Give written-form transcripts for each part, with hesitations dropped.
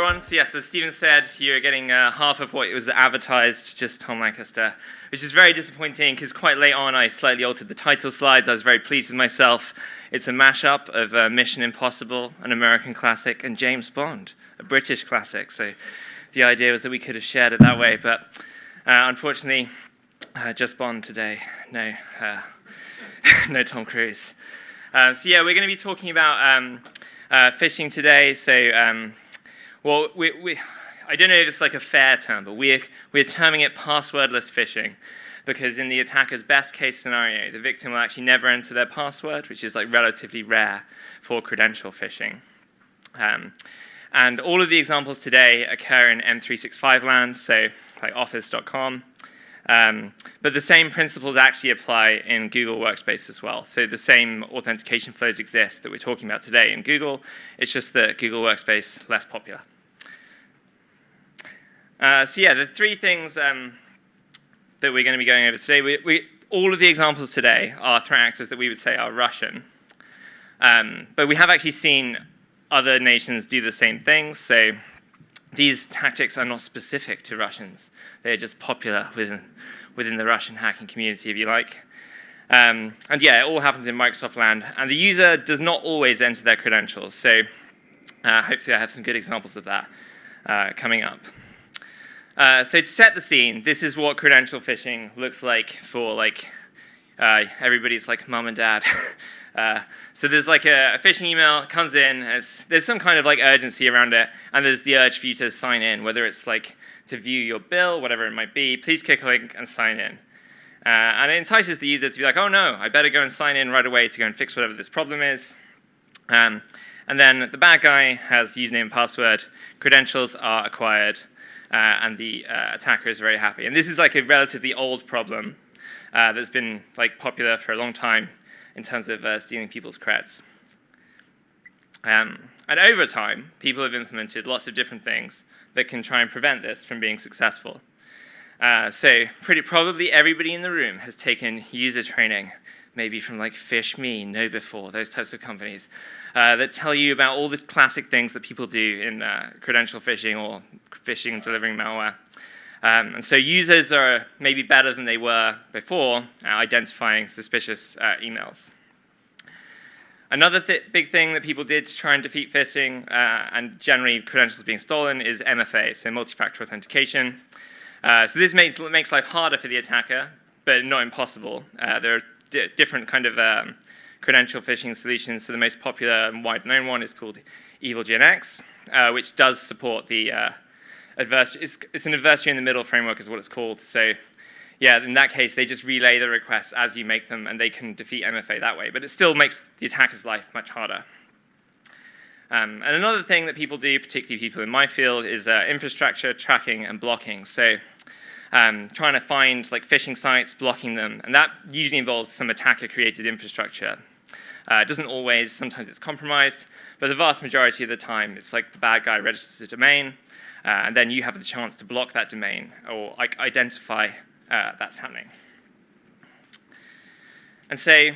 everyone. So yes, as Stephen said, you're getting half of what was advertised, just Tom Lancaster, which is very disappointing because quite late on I slightly altered the title slides. I was very pleased with myself. It's a mashup of Mission Impossible, an American classic, and James Bond, a British classic. So the idea was that we could have shared it that way, but unfortunately, just Bond today. No, no Tom Cruise. So yeah, we're going to be talking about phishing today. So, well, I don't know if it's like a fair term, but we're terming it passwordless phishing, because in the attacker's best case scenario, the victim will actually never enter their password, which is like relatively rare for credential phishing. And all of the examples today occur in M365 land, so like office.com. But the same principles actually apply in Google Workspace as well. So the same authentication flows exist that we're talking about today in Google. It's just that Google Workspace less popular. So yeah, the three things that we're going to be going over today, all of the examples today are threat actors that we would say are Russian. But we have actually seen other nations do the same things. So these tactics are not specific to Russians. They're just popular within the Russian hacking community, if you like. And yeah, it all happens in Microsoft land. And the user does not always enter their credentials. So hopefully I have some good examples of that coming up. So to set the scene, this is what credential phishing looks like for everybody's like mom and dad. So there's like a phishing email, it comes in, and there's some kind of like urgency around it, and there's the urge for you to sign in, whether it's like to view your bill, whatever it might be. Please click a link and sign in. And it entices the user to be like, oh no, I better go and sign in right away to go and fix whatever this problem is. And then the bad guy has username and password, credentials are acquired, and the attacker is very happy. And this is like a relatively old problem that's been like popular for a long time in terms of stealing people's creds. And over time, people have implemented lots of different things that can try and prevent this from being successful. So pretty probably everybody in the room has taken user training, maybe from like FishMe, KnowBe4, those types of companies, that tell you about all the classic things that people do in credential phishing or phishing and delivering malware. And so users are maybe better than they were before at identifying suspicious emails. Another big thing that people did to try and defeat phishing and generally credentials being stolen is MFA, so multi-factor authentication. So this makes life harder for the attacker, but not impossible. There are different kind of credential phishing solutions. So the most popular and wide-known one is called EvilGenX, which does support the it's an adversary in the middle framework is what it's called. So yeah, in that case, they just relay the requests as you make them, and they can defeat MFA that way. But it still makes the attacker's life much harder. And another thing that people do, particularly people in my field, is infrastructure tracking and blocking. So trying to find like phishing sites, blocking them, and that usually involves some attacker-created infrastructure. It doesn't always. Sometimes it's compromised, but the vast majority of the time, it's like the bad guy registers a domain, and then you have the chance to block that domain or like identify that's happening. And so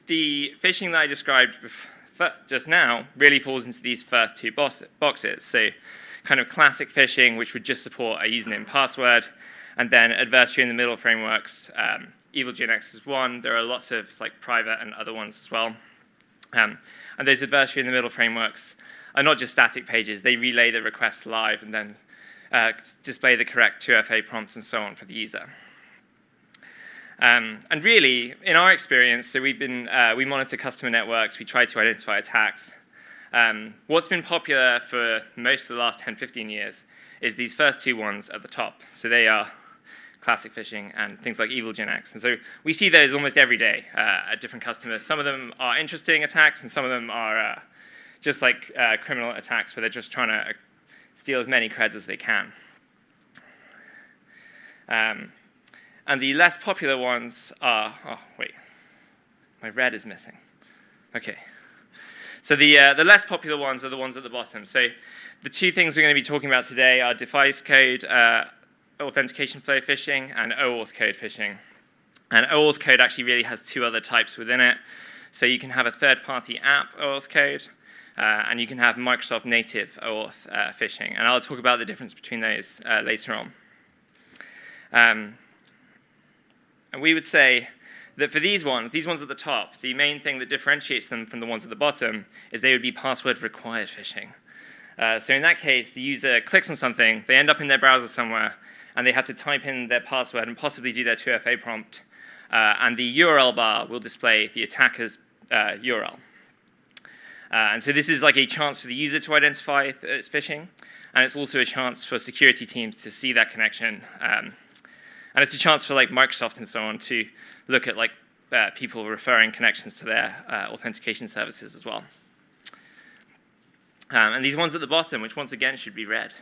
the phishing that I described just now really falls into these first two boxes. So kind of classic phishing, which would just support a username and password, and then adversary in the middle frameworks. EvilGenX is one. There are lots of like private and other ones as well. And those adversary in the middle frameworks are not just static pages. They relay the requests live and then display the correct 2FA prompts and so on for the user. And really, in our experience, so we monitor customer networks, we try to identify attacks. What's been popular for most of the last 10, 15 years is these first two ones at the top. So they are classic phishing and things like EvilGenX. And so we see those almost every day at different customers. Some of them are interesting attacks, and some of them are just like criminal attacks where they're just trying to steal as many creds as they can. And the less popular ones are, oh, wait, my red is missing. Okay. So the less popular ones are the ones at the bottom. So the two things we're going to be talking about today are device code authentication flow phishing and Auth code phishing. And Auth code actually really has two other types within it. So you can have a third-party app Auth code, and you can have Microsoft native Auth phishing. And I'll talk about the difference between those later on. And we would say that for these ones at the top, the main thing that differentiates them from the ones at the bottom is they would be password-required phishing. So in that case, the user clicks on something, they end up in their browser somewhere, and they have to type in their password and possibly do their 2FA prompt, and the URL bar will display the attacker's URL. And so this is like a chance for the user to identify that it's phishing, and it's also a chance for security teams to see that connection. And it's a chance for like Microsoft and so on to look at like people referring connections to their authentication services as well. And these ones at the bottom, which once again should be red,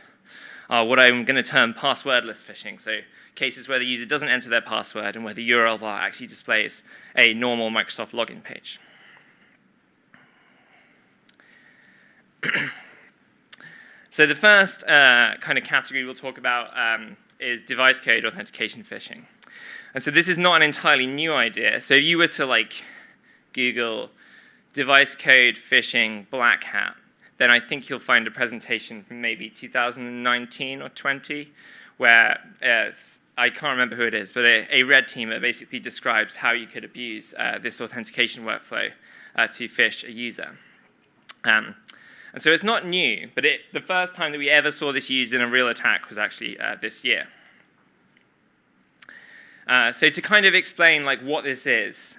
are what I'm going to term passwordless phishing. So cases where the user doesn't enter their password and where the URL bar actually displays a normal Microsoft login page. So the first kind of category we'll talk about is device code authentication phishing. And so this is not an entirely new idea. So if you were to like Google device code phishing black hat, then I think you'll find a presentation from maybe 2019 or 20 where I can't remember who it is, but a red teamer basically describes how you could abuse this authentication workflow to phish a user. And so it's not new, but the first time that we ever saw this used in a real attack was actually this year. So to kind of explain like what this is,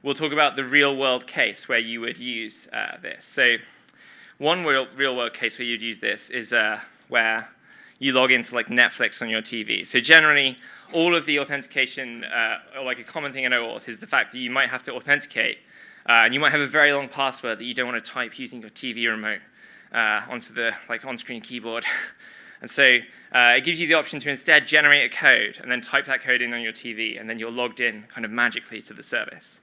we'll talk about the real-world case where you would use this. So one real-world case where you'd use this is where you log into like Netflix on your TV. So generally, all of the authentication, or like a common thing in OAuth, is the fact that you might have to authenticate. And you might have a very long password that you don't want to type using your TV remote onto the like on-screen keyboard. And so it gives you the option to instead generate a code and then type that code in on your TV, and then you're logged in kind of magically to the service.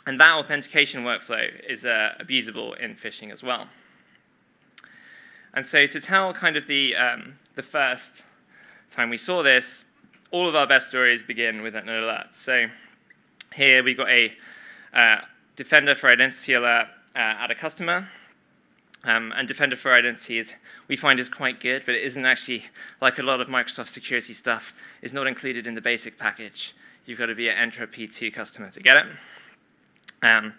And that authentication workflow is abusable in phishing as well. And so to tell kind of the first time we saw this, all of our best stories begin with an alert. So here we've got a Defender for Identity alert at a customer. And Defender for Identity we find is quite good, but it isn't actually, like a lot of Microsoft security stuff, is not included in the basic package. You've got to be an Entra P2 customer to get it. And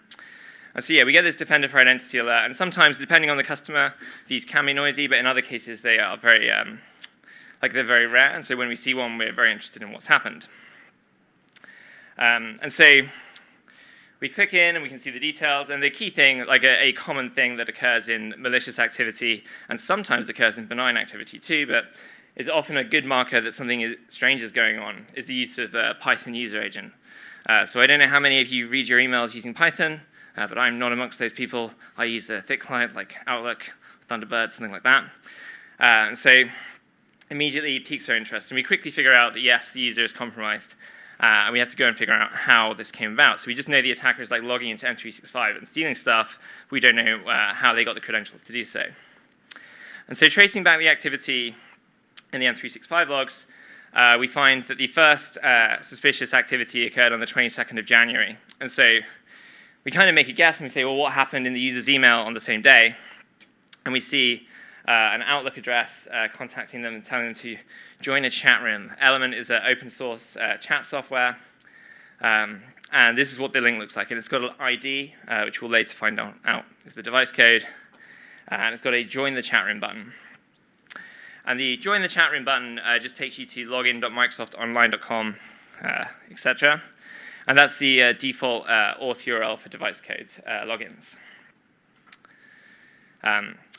so yeah, we get this Defender for Identity alert, and sometimes, depending on the customer, these can be noisy, but in other cases, they are very, they're very rare, and so when we see one, we're very interested in what's happened. And so we click in and we can see the details, and the key thing, like a common thing that occurs in malicious activity, and sometimes occurs in benign activity too, but is often a good marker that something strange is going on, is the use of Python user agent. So I don't know how many of you read your emails using Python, but I'm not amongst those people. I use a thick client like Outlook, Thunderbird, something like that. And so immediately piques our interest, and we quickly figure out that yes, the user is compromised. And we have to go and figure out how this came about. So we just know the attacker is like logging into M365 and stealing stuff. We don't know how they got the credentials to do so. And so tracing back the activity in the M365 logs, we find that the first suspicious activity occurred on the 22nd of January. And so we kind of make a guess and we say, well, what happened in the user's email on the same day? And we see an Outlook address contacting them and telling them to join a chat room. Element is an open source chat software. And this is what the link looks like. And it's got an ID, which we'll later find out is the device code. And it's got a join the chat room button. And the join the chat room button just takes you to login.microsoftonline.com, etc. And that's the default auth URL for device code logins.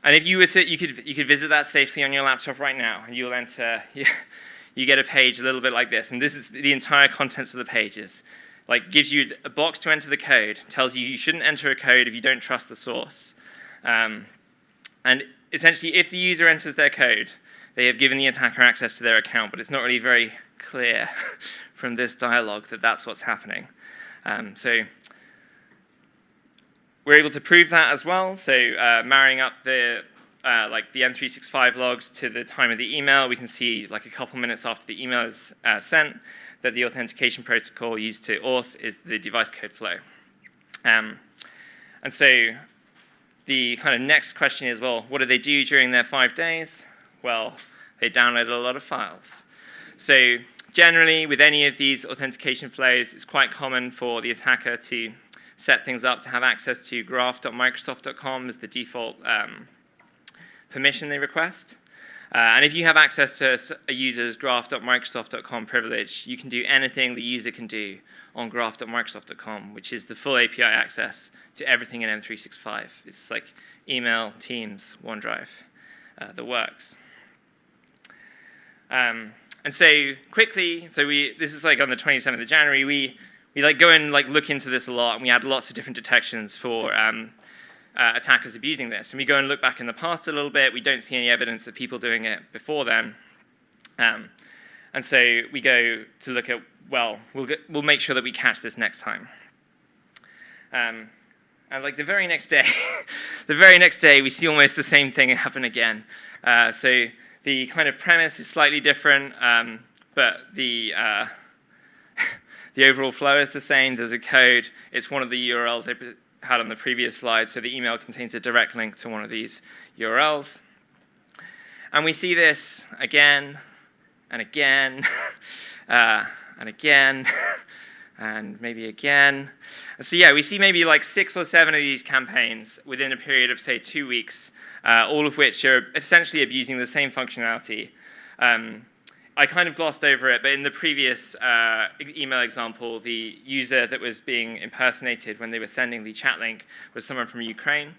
And if you were to, you could visit that safely on your laptop right now, and you'll enter. You get a page a little bit like this, and this is the entire contents of the pages. Like gives you a box to enter the code, tells you you shouldn't enter a code if you don't trust the source. And essentially, if the user enters their code, they have given the attacker access to their account, but it's not really very clear from this dialogue that that's what's happening. So we're able to prove that as well. So marrying up the M365 logs to the time of the email, we can see like a couple minutes after the email is sent that the authentication protocol used to auth is the device code flow. And so the kind of next question is, well, what do they do during their 5 days? Well, they download a lot of files. So generally, with any of these authentication flows, it's quite common for the attacker to set things up to have access to graph.microsoft.com as the default permission they request. And if you have access to a user's graph.microsoft.com privilege, you can do anything the user can do on graph.microsoft.com, which is the full API access to everything in M365. It's like email, Teams, OneDrive, the works. And so quickly, this is like on the 27th of January, we like go and like look into this a lot, and we add lots of different detections for attackers abusing this. And we go and look back in the past a little bit. We don't see any evidence of people doing it before then. And so we go to look at, well, we'll make sure that we catch this next time. And like the very next day, we see almost the same thing happen again. So the kind of premise is slightly different, but the overall flow is the same. There's a code. It's one of the URLs I had on the previous slide. So the email contains a direct link to one of these URLs. And we see this again and again and again and maybe again. So yeah, we see maybe like 6 or 7 of these campaigns within a period of, say, 2 weeks, all of which are essentially abusing the same functionality. I kind of glossed over it, but in the previous email example, the user that was being impersonated when they were sending the chat link was someone from Ukraine.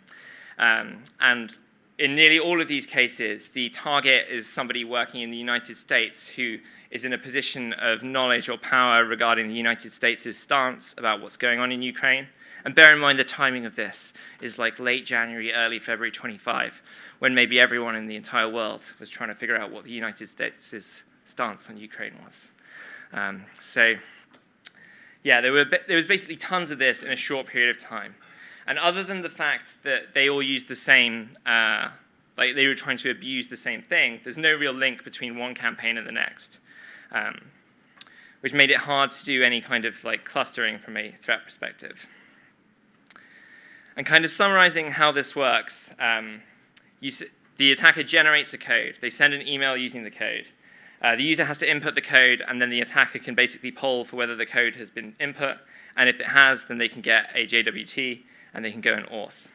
And in nearly all of these cases, the target is somebody working in the United States who is in a position of knowledge or power regarding the United States' stance about what's going on in Ukraine. And bear in mind the timing of this is like late January, early February 25, when maybe everyone in the entire world was trying to figure out what the United States' stance on Ukraine was. So yeah, there was basically tons of this in a short period of time. And other than the fact that they all used the same, like they were trying to abuse the same thing, there's no real link between one campaign and the next, which made it hard to do any kind of like clustering from a threat perspective. And kind of summarizing how this works, the attacker generates a code. They send an email using the code. The user has to input the code, and then the attacker can basically poll for whether the code has been input. And if it has, then they can get a JWT, and they can go and auth.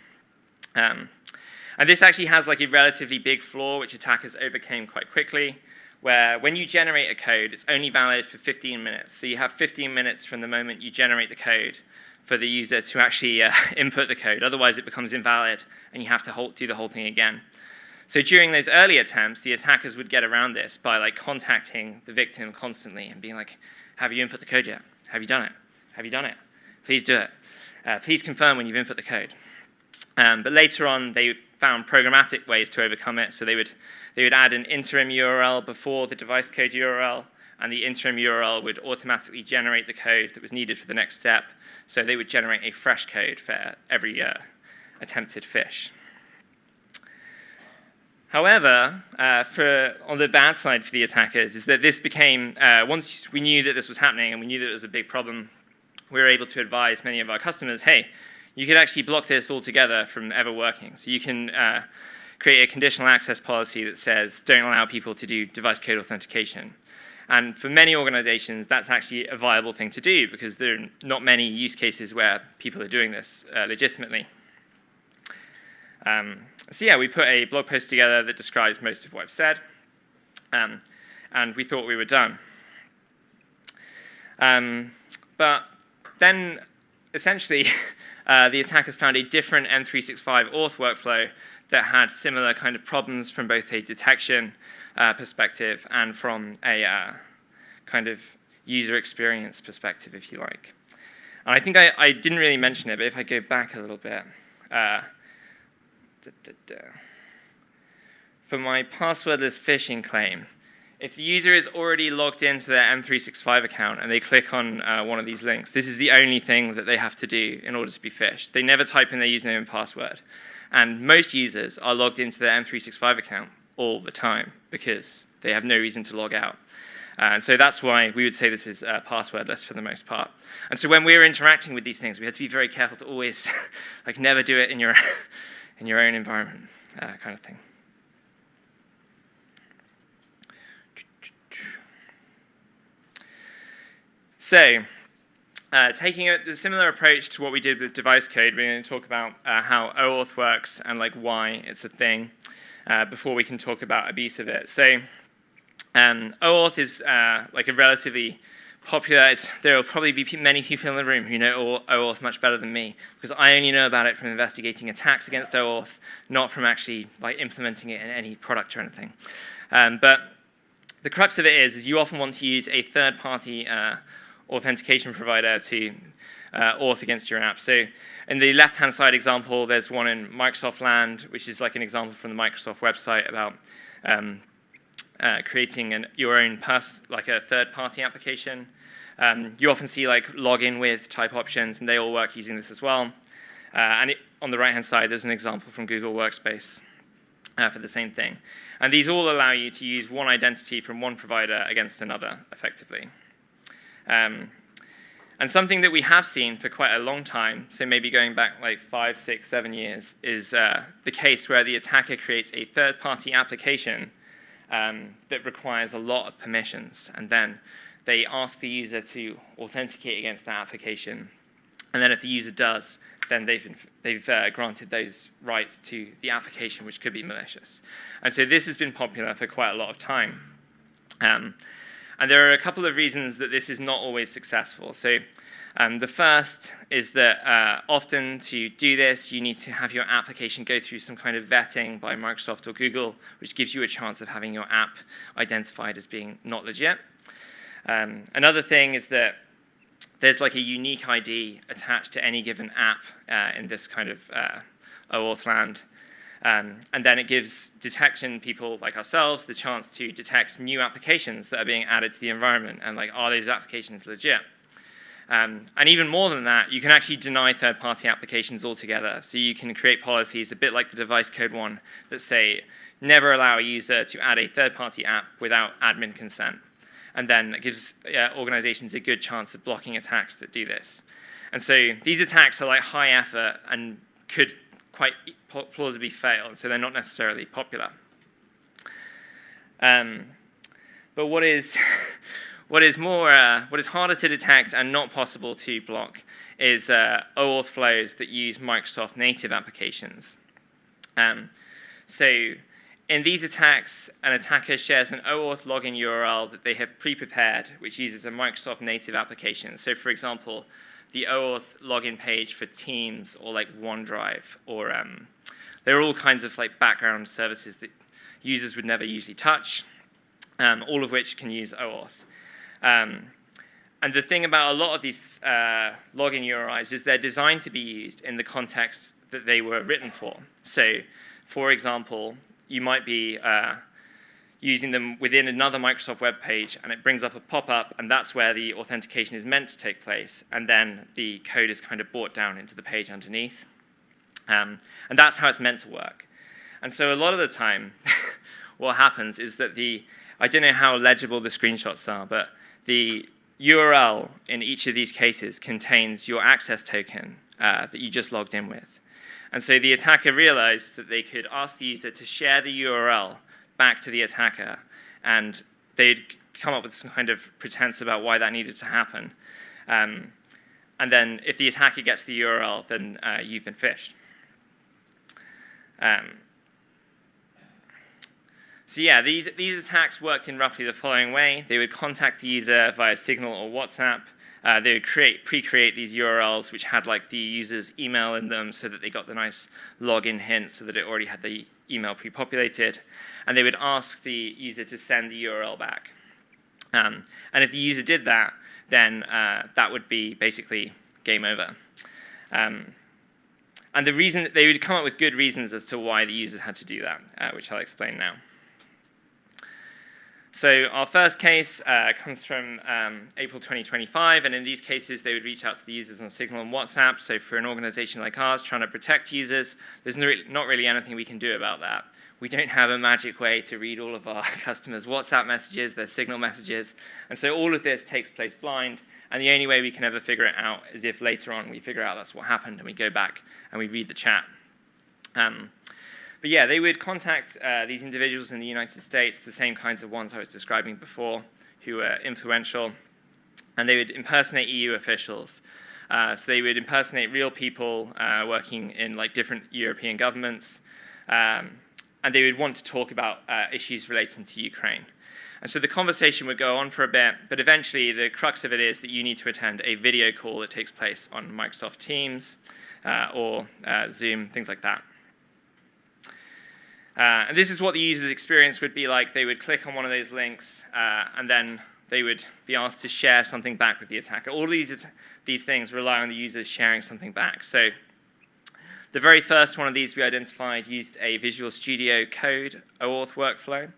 And this actually has like a relatively big flaw, which attackers overcame quite quickly, where when you generate a code, it's only valid for 15 minutes. So you have 15 minutes from the moment you generate the code for the user to actually input the code. Otherwise, it becomes invalid, and you have to do the whole thing again. So during those early attempts, the attackers would get around this by like contacting the victim constantly and being like, have you input the code yet? Have you done it? Have you done it? Please do it. Please confirm when you've input the code. But later on, they found programmatic ways to overcome it. So they would add an interim URL before the device code URL, and the interim URL would automatically generate the code that was needed for the next step. So they would generate a fresh code for every attempted phish. However, on the bad side for the attackers is that this became, once we knew that this was happening and we knew that it was a big problem, we were able to advise many of our customers, hey, you could actually block this altogether from ever working. So you can create a conditional access policy that says, don't allow people to do device code authentication. And for many organizations, that's actually a viable thing to do because there are not many use cases where people are doing this legitimately. So yeah, we put a blog post together that describes most of what I've said, and we thought we were done. But then, essentially, the attackers found a different M365 auth workflow that had similar kind of problems from both a detection perspective and from a kind of user experience perspective, if you like. And I think I didn't really mention it, but if I go back a little bit, for my passwordless phishing claim, if the user is already logged into their M365 account and they click on one of these links, this is the only thing that they have to do in order to be phished. They never type in their username and password. And most users are logged into their M365 account all the time because they have no reason to log out. And so that's why we would say this is passwordless for the most part. And so when we were interacting with these things, we had to be very careful to always like never do it in your in your own environment, kind of thing. So, taking a similar approach to what we did with device code, we're going to talk about how OAuth works and like why it's a thing before we can talk about abuse of it. So, OAuth is like a relatively popular. There will probably be many people in the room who know OAuth much better than me, because I only know about it from investigating attacks against OAuth, not from actually like implementing it in any product or anything. But the crux of it is you often want to use a third-party authentication provider to auth against your app. So in the left-hand side example, there's one in Microsoft land, which is like an example from the Microsoft website about creating your own like a third-party application. You often see like login with type options, and they all work using this as well. And on the right-hand side, there's an example from Google Workspace for the same thing. And these all allow you to use one identity from one provider against another, effectively. And something that we have seen for quite a long time, so maybe going back like 5, 6, 7 years, is the case where the attacker creates a third-party application that requires a lot of permissions, and then they ask the user to authenticate against that application. And then if the user does, then they've granted those rights to the application, which could be malicious. And so this has been popular for quite a lot of time. And there are a couple of reasons that this is not always successful. So the first is that often to do this, you need to have your application go through some kind of vetting by Microsoft or Google, which gives you a chance of having your app identified as being not legit. Another thing is that there's like a unique ID attached to any given app in this kind of OAuth land. And then it gives detection people like ourselves the chance to detect new applications that are being added to the environment, and like, are those applications legit? And even more than that, you can actually deny third-party applications altogether. So you can create policies, a bit like the device code one, that say, never allow a user to add a third-party app without admin consent. And then it gives organizations a good chance of blocking attacks that do this. And so these attacks are like high effort and could quite plausibly fail, and so they're not necessarily popular. But what is harder to detect and not possible to block is OAuth flows that use Microsoft native applications. So in these attacks, an attacker shares an OAuth login URL that they have pre-prepared, which uses a Microsoft native application. So for example, the OAuth login page for Teams or like OneDrive, or there are all kinds of like background services that users would never usually touch, all of which can use OAuth. And the thing about a lot of these login URIs is they're designed to be used in the context that they were written for. So, for example, you might be using them within another Microsoft web page, and it brings up a pop-up, and that's where the authentication is meant to take place, and then the code is kind of brought down into the page underneath. And that's how it's meant to work. And so a lot of the time, what happens is that I don't know how legible the screenshots are, but the URL in each of these cases contains your access token that you just logged in with. And so the attacker realized that they could ask the user to share the URL back to the attacker, and they'd come up with some kind of pretense about why that needed to happen. And then if the attacker gets the URL, then you've been phished. So yeah, these attacks worked in roughly the following way. They would contact the user via Signal or WhatsApp. They would pre-create these URLs which had like the user's email in them, so that they got the nice login hint, so that it already had the email pre-populated. And they would ask the user to send the URL back. And if the user did that, then that would be basically game over. And the reason they would come up with good reasons as to why the users had to do that, which I'll explain now. So our first case comes from April 2025, and in these cases, they would reach out to the users on Signal and WhatsApp. So for an organization like ours trying to protect users, there's not really anything we can do about that. We don't have a magic way to read all of our customers' WhatsApp messages, their Signal messages, and so all of this takes place blind, and the only way we can ever figure it out is if later on we figure out that's what happened, and we go back and we read the chat. But yeah, they would contact these individuals in the United States, the same kinds of ones I was describing before, who were influential, and they would impersonate EU officials. So they would impersonate real people working in like different European governments, and they would want to talk about issues relating to Ukraine. And so the conversation would go on for a bit, but eventually the crux of it is that you need to attend a video call that takes place on Microsoft Teams or Zoom, things like that. And this is what the user's experience would be like. They would click on one of those links, and then they would be asked to share something back with the attacker. All of these things rely on the user sharing something back. So the very first one of these we identified used a Visual Studio Code Auth workflow.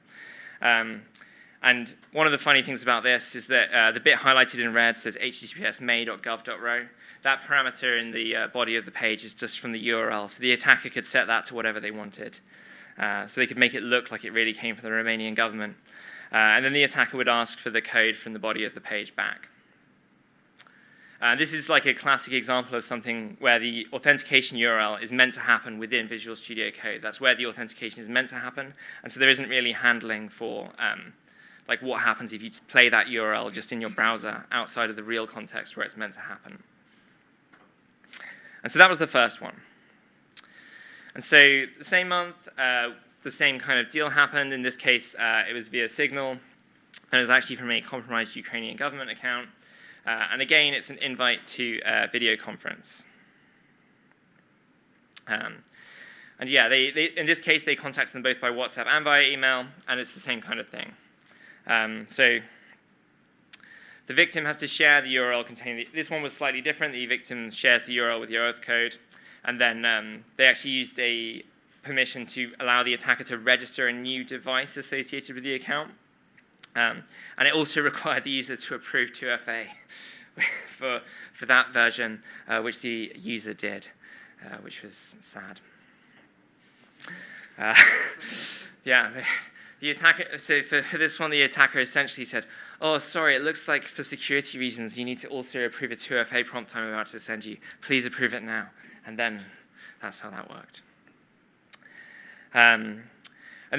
And one of the funny things about this is that the bit highlighted in red says https may.gov.ro. That parameter in the body of the page is just from the URL, so the attacker could set that to whatever they wanted. So they could make it look like it really came from the Romanian government. And then the attacker would ask for the code from the body of the page back. This is like a classic example of something where the authentication URL is meant to happen within Visual Studio Code. That's where the authentication is meant to happen. And so there isn't really handling for like what happens if you play that URL just in your browser outside of the real context where it's meant to happen. And so that was the first one. And so the same month, the same kind of deal happened. In this case, it was via Signal, and it was actually from a compromised Ukrainian government account. And again, it's an invite to a video conference. And yeah, in this case, they contacted them both by WhatsApp and via email, and it's the same kind of thing. So the victim has to share the URL containing this one was slightly different. The victim shares the URL with your Auth code, and then they actually used a permission to allow the attacker to register a new device associated with the account. And it also required the user to approve 2FA for that version, which the user did, which was sad. Yeah. The attacker, so for this one, the attacker essentially said, oh, sorry, it looks like for security reasons, you need to also approve a 2FA prompt I'm about to send you. Please approve it now. And then that's how that worked. And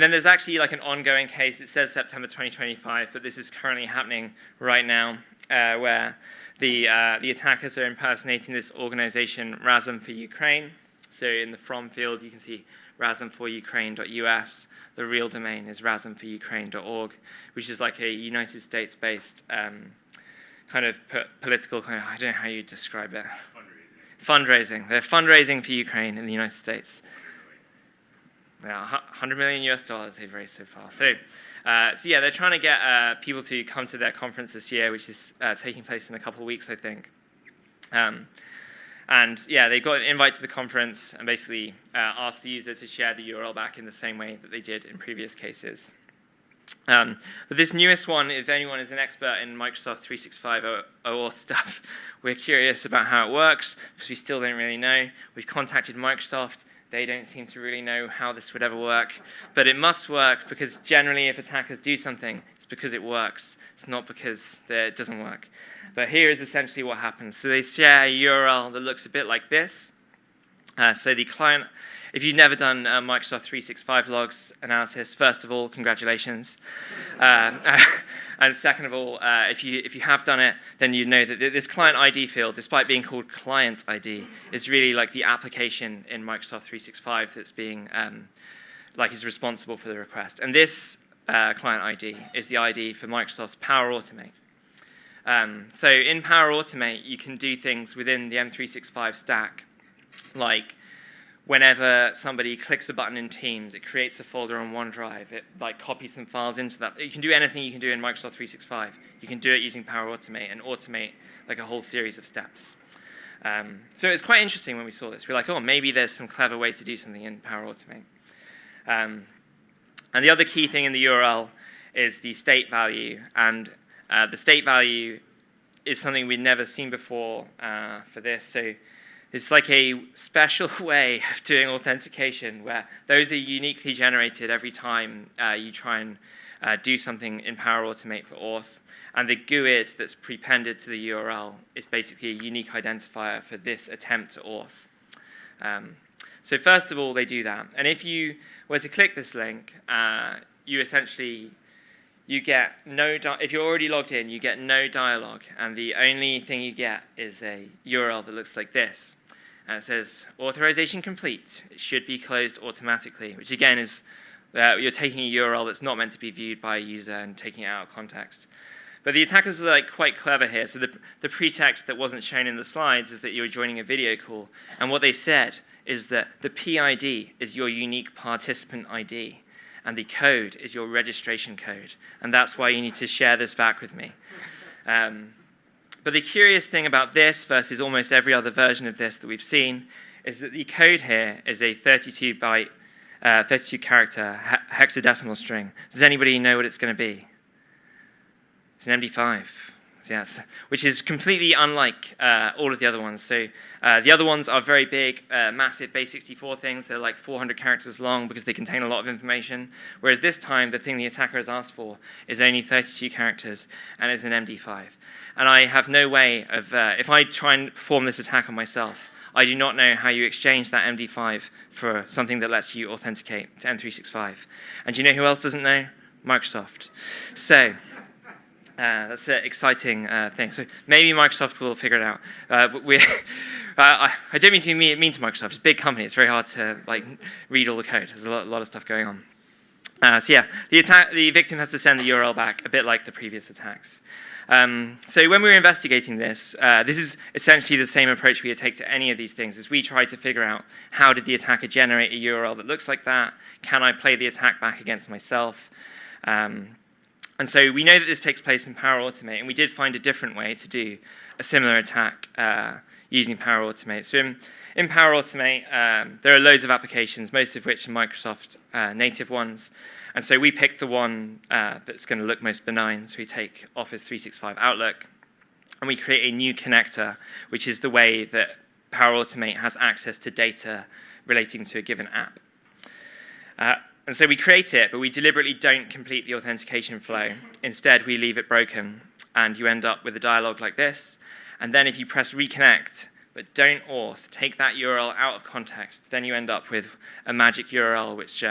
then there's actually like an ongoing case. It says September 2025, but this is currently happening right now, where the attackers are impersonating this organization, Razum for Ukraine. So in the from field, you can see razumforukraine.us. The real domain is razumforukraine.org, which is like a United States-based kind of political kind of, I don't know how you describe it. Fundraising. They're fundraising for Ukraine in the United States. Yeah, $100 million US they've raised so far. So yeah, they're trying to get people to come to their conference this year, which is taking place in a couple of weeks, I think. And yeah, they got an invite to the conference and basically asked the user to share the URL back in the same way that they did in previous cases. But this newest one, if anyone is an expert in Microsoft 365 Auth stuff, we're curious about how it works because we still don't really know. We've contacted Microsoft. They don't seem to really know how this would ever work. But it must work because generally if attackers do something, it's because it works. It's not because it doesn't work. But here is essentially what happens. So they share a URL that looks a bit like this. So the client, if you've never done Microsoft 365 logs analysis, first of all, congratulations. And second of all, if you have done it, then you know that this client ID field, despite being called client ID, is really like the application in Microsoft 365 that's being is responsible for the request. And this client ID is the ID for Microsoft's Power Automate. So in Power Automate, you can do things within the M365 stack, like whenever somebody clicks a button in Teams, it creates a folder on OneDrive. It copies some files into that. You can do anything you can do in Microsoft 365. You can do it using Power Automate and automate like a whole series of steps. So it's quite interesting when we saw this. We're like, oh, maybe there's some clever way to do something in Power Automate. And the other key thing in the URL is the state value. And the state value is something we'd never seen before for this. So it's like a special way of doing authentication where those are uniquely generated every time you try and do something in Power Automate for Auth. And the GUID that's prepended to the URL is basically a unique identifier for this attempt to Auth. So first of all, they do that. And if you were to click this link, you essentially, you get no, if you're already logged in, you get no dialogue. And the only thing you get is a URL that looks like this. And it says, authorization complete. It should be closed automatically, which again is you're taking a URL that's not meant to be viewed by a user and taking it out of context. But the attackers are quite clever here. So the pretext that wasn't shown in the slides is that you're joining a video call. And what they said is that the PID is your unique participant ID, and the code is your registration code. And that's why you need to share this back with me. But the curious thing about this versus almost every other version of this that we've seen is that the code here is a 32-byte 32-character hexadecimal string. Does anybody know what it's going to be? It's an MD5, yes, which is completely unlike all of the other ones. So the other ones are very big, massive base64 things. They're like 400 characters long because they contain a lot of information. Whereas this time, the thing the attacker has asked for is only 32 characters, and it's an MD5. And I have no way of, if I try and perform this attack on myself, I do not know how you exchange that MD5 for something that lets you authenticate to M365. And do you know who else doesn't know? Microsoft. So that's an exciting thing. So maybe Microsoft will figure it out. But I don't mean to be mean to Microsoft. It's a big company. It's very hard to read all the code. There's a lot of stuff going on. So yeah, the victim has to send the URL back, a bit like the previous attacks. So when we were investigating this, this is essentially the same approach we would take to any of these things, is we try to figure out how did the attacker generate a URL that looks like that? Can I play the attack back against myself? And so we know that this takes place in Power Automate, and we did find a different way to do a similar attack using Power Automate. So in Power Automate, there are loads of applications, most of which are Microsoft native ones. And so we picked the one that's going to look most benign. So we take Office 365 Outlook, and we create a new connector, which is the way that Power Automate has access to data relating to a given app. And so we create it, but we deliberately don't complete the authentication flow. Instead, we leave it broken, and you end up with a dialog like this. And then if you press reconnect, but don't auth, take that URL out of context, then you end up with a magic URL, which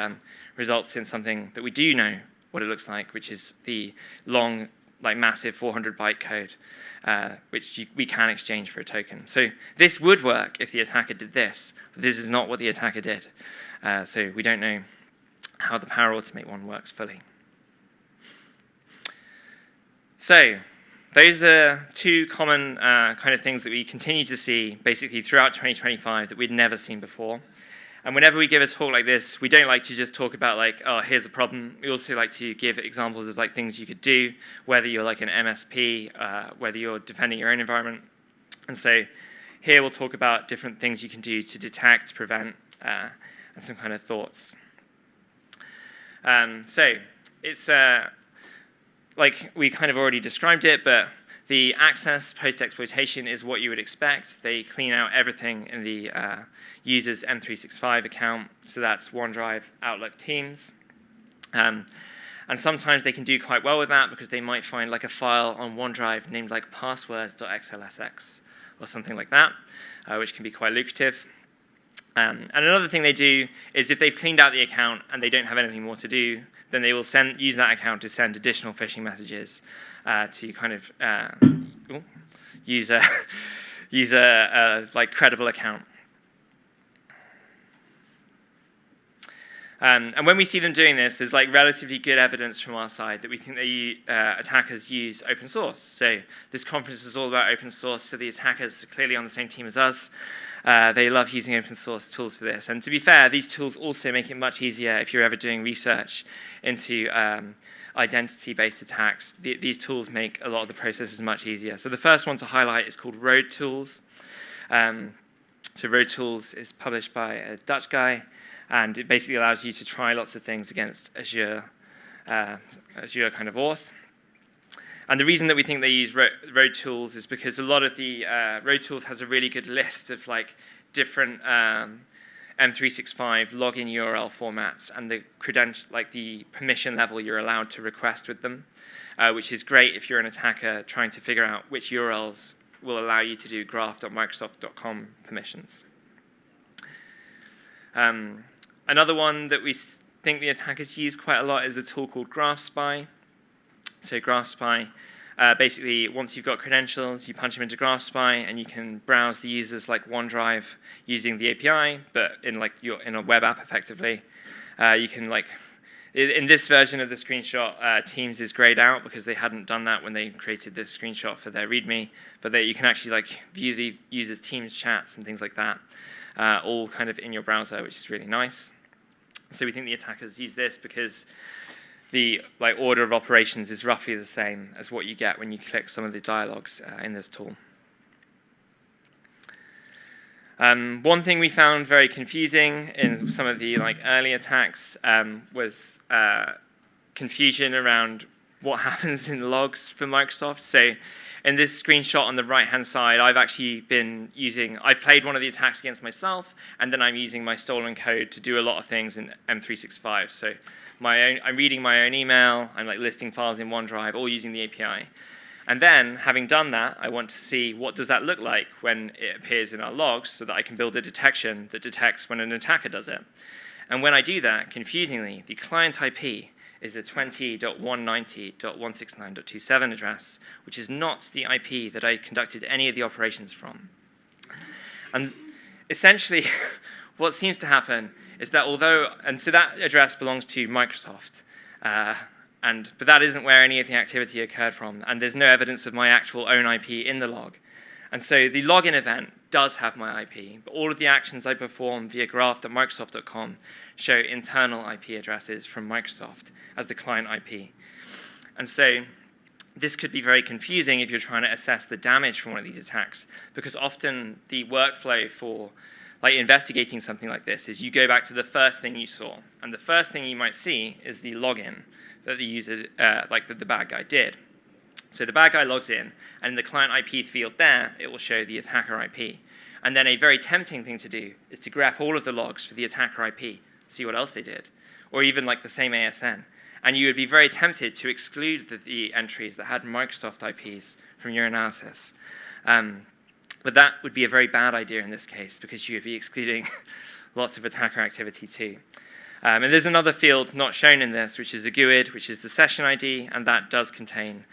results in something that we do know what it looks like, which is the long, massive 400-byte code, which we can exchange for a token. So this would work if the attacker did this, but this is not what the attacker did. So we don't know how the Power Automate one works fully. So those are two common kind of things that we continue to see basically throughout 2025 that we'd never seen before. And whenever we give a talk like this, we don't like to just talk about oh, here's the problem. We also like to give examples of things you could do, whether you're an MSP, whether you're defending your own environment. And so here we'll talk about different things you can do to detect, prevent, and some kind of thoughts. So it's like we kind of already described it, but the access post-exploitation is what you would expect. They clean out everything in the user's M365 account. So that's OneDrive, Outlook, Teams. And sometimes they can do quite well with that because they might find a file on OneDrive named passwords.xlsx or something like that, which can be quite lucrative. And another thing they do is if they've cleaned out the account and they don't have anything more to do, then they will use that account to send additional phishing messages to kind of use a credible account. And when we see them doing this, there's relatively good evidence from our side that we think attackers use open source. So this conference is all about open source, so the attackers are clearly on the same team as us. They love using open source tools for this. And to be fair, these tools also make it much easier if you're ever doing research into identity-based attacks. These tools make a lot of the processes much easier. So the first one to highlight is called Road Tools. So Road Tools is published by a Dutch guy, and it basically allows you to try lots of things against Azure kind of Auth. And the reason that we think they use Road Tools is because a lot of the Road Tools has a really good list of different M365 login URL formats and the the permission level you're allowed to request with them, which is great if you're an attacker trying to figure out which URLs will allow you to do graph.microsoft.com permissions. Another one that we think the attackers use quite a lot is a tool called Graph Spy. So Graph Spy, basically, once you've got credentials, you punch them into Graph Spy, and you can browse the users like OneDrive using the API, but in a web app effectively. You can in this version of the screenshot, Teams is grayed out because they hadn't done that when they created this screenshot for their README. But you can actually view the users' Teams chats and things like that, all kind of in your browser, which is really nice. So we think the attackers use this because the order of operations is roughly the same as what you get when you click some of the dialogues in this tool. One thing we found very confusing in some of the early attacks was confusion around what happens in logs for Microsoft. So in this screenshot on the right-hand side, I've played one of the attacks against myself, and then I'm using my stolen code to do a lot of things in M365. So I'm reading my own email, I'm listing files in OneDrive, all using the API. And then, having done that, I want to see what does that look like when it appears in our logs so that I can build a detection that detects when an attacker does it. And when I do that, confusingly, the client IP is a 20.190.169.27 address, which is not the IP that I conducted any of the operations from. And essentially, what seems to happen is that so that address belongs to Microsoft, but that isn't where any of the activity occurred from, and there's no evidence of my actual own IP in the log. And so the login event does have my IP, but all of the actions I perform via graph.microsoft.com show internal IP addresses from Microsoft as the client IP. And so this could be very confusing if you're trying to assess the damage from one of these attacks, because often the workflow for investigating something like this is you go back to the first thing you saw, and the first thing you might see is the login that the user, that the bad guy did. So the bad guy logs in, and in the client IP field there, it will show the attacker IP. And then a very tempting thing to do is to grep all of the logs for the attacker IP, see what else they did, or even the same ASN. And you would be very tempted to exclude the entries that had Microsoft IPs from your analysis. But that would be a very bad idea in this case, because you would be excluding lots of attacker activity too. And there's another field not shown in this, which is a GUID, which is the session ID, and that does contain.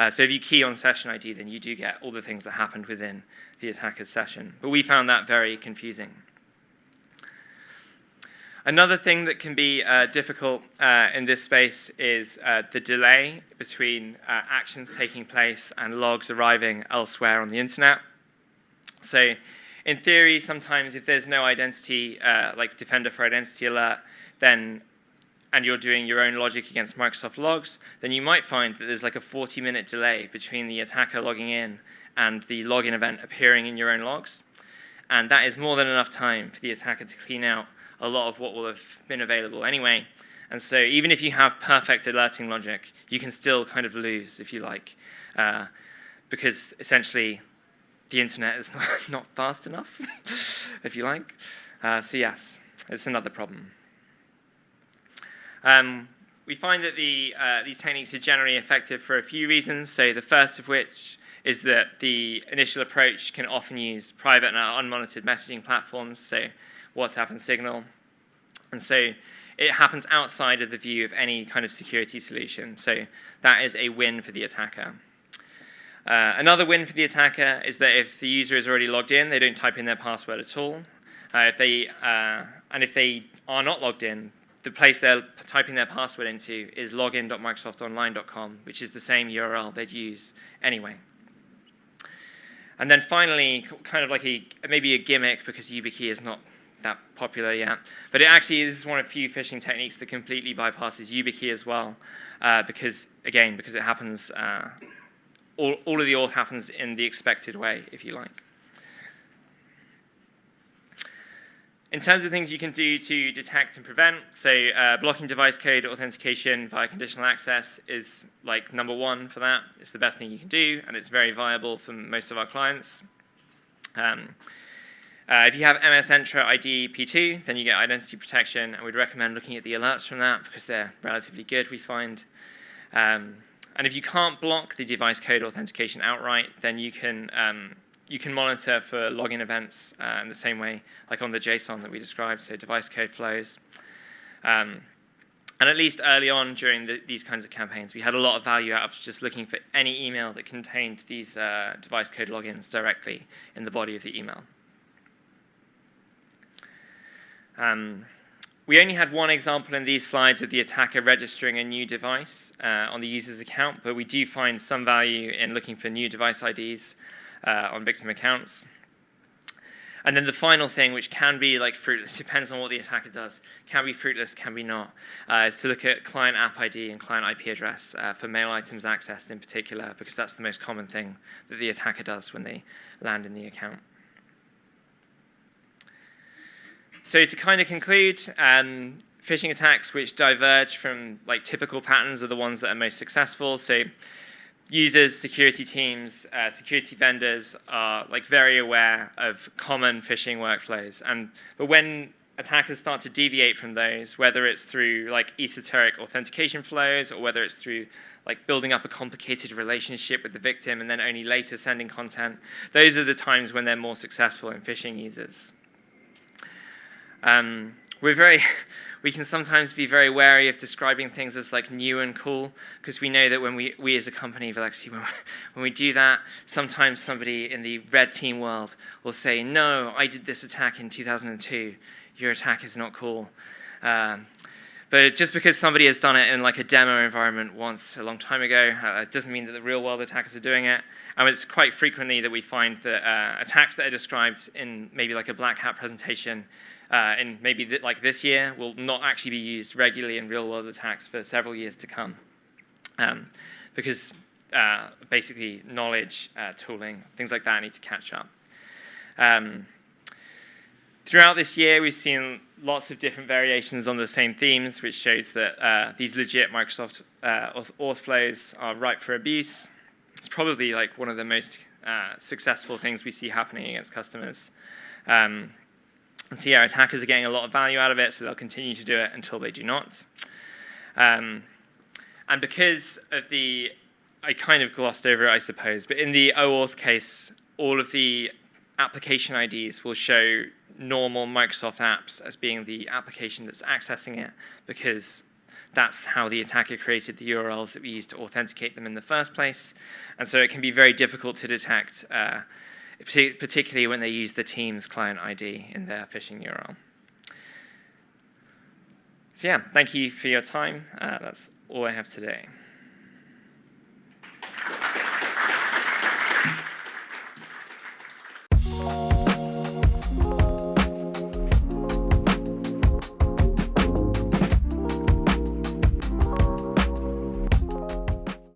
So if you key on session ID, then you do get all the things that happened within the attacker's session. But we found that very confusing. Another thing that can be difficult in this space is the delay between actions taking place and logs arriving elsewhere on the internet. So in theory, sometimes if there's no identity, like Defender for Identity Alert, and you're doing your own logic against Microsoft logs, then you might find that there's a 40-minute delay between the attacker logging in and the login event appearing in your own logs. And that is more than enough time for the attacker to clean out a lot of what will have been available anyway. And so even if you have perfect alerting logic, you can still kind of lose, if you like, because essentially the internet is not fast enough, if you like. So yes, it's another problem. We find that these techniques are generally effective for a few reasons. So the first of which is that the initial approach can often use private and unmonitored messaging platforms, so WhatsApp and Signal. And so it happens outside of the view of any kind of security solution. So that is a win for the attacker. Another win for the attacker is that if the user is already logged in, they don't type in their password at all. If they are not logged in, the place they're typing their password into is login.microsoftonline.com, which is the same URL they'd use anyway. And then finally, kind of maybe a gimmick, because YubiKey is not that popular yet, but this is one of few phishing techniques that completely bypasses YubiKey as well, because it happens, all of the auth happens in the expected way, if you like. In terms of things you can do to detect and prevent, so blocking device code authentication via conditional access is number one for that. It's the best thing you can do, and it's very viable for most of our clients. If you have MS Entra ID P2, then you get identity protection, and we'd recommend looking at the alerts from that because they're relatively good, we find. And if you can't block the device code authentication outright, then you can you can monitor for login events in the same way, like on the JSON that we described, so device code flows. And at least early on during these kinds of campaigns, we had a lot of value out of just looking for any email that contained these device code logins directly in the body of the email. We only had one example in these slides of the attacker registering a new device on the user's account, but we do find some value in looking for new device IDs on victim accounts. And then the final thing, which can be like fruitless, depends on what the attacker does, can be fruitless, can be not, is to look at client app ID and client IP address for mail items accessed in particular, because that's the most common thing that the attacker does when they land in the account. So to kind of conclude, phishing attacks which diverge from like typical patterns are the ones that are most successful. So users, security teams, security vendors are like very aware of common phishing workflows. But when attackers start to deviate from those, whether it's through like esoteric authentication flows or whether it's through like building up a complicated relationship with the victim and then only later sending content, those are the times when they're more successful in phishing users. We can sometimes be very wary of describing things as like new and cool, because we know that when we as a company, when we do that, sometimes somebody in the red team world will say, no, I did this attack in 2002. Your attack is not cool. But just because somebody has done it in like a demo environment once a long time ago, it doesn't mean that the real world attackers are doing it. And it's quite frequently that we find that attacks that are described in maybe like a black hat presentation in maybe like this year will not actually be used regularly in real world attacks for several years to come. Because basically knowledge, tooling, things like that need to catch up. Throughout this year, we've seen lots of different variations on the same themes, which shows that these legit Microsoft Auth flows are ripe for abuse. It's probably like one of the most successful things we see happening against customers. And so yeah, attackers are getting a lot of value out of it, so they'll continue to do it until they do not. And because of I kind of glossed over it, I suppose, but in the OAuth case, all of the application IDs will show normal Microsoft apps as being the application that's accessing it, because that's how the attacker created the URLs that we used to authenticate them in the first place. And so it can be very difficult to detect, particularly when they use the Teams client ID in their phishing URL. So yeah, thank you for your time. That's all I have today.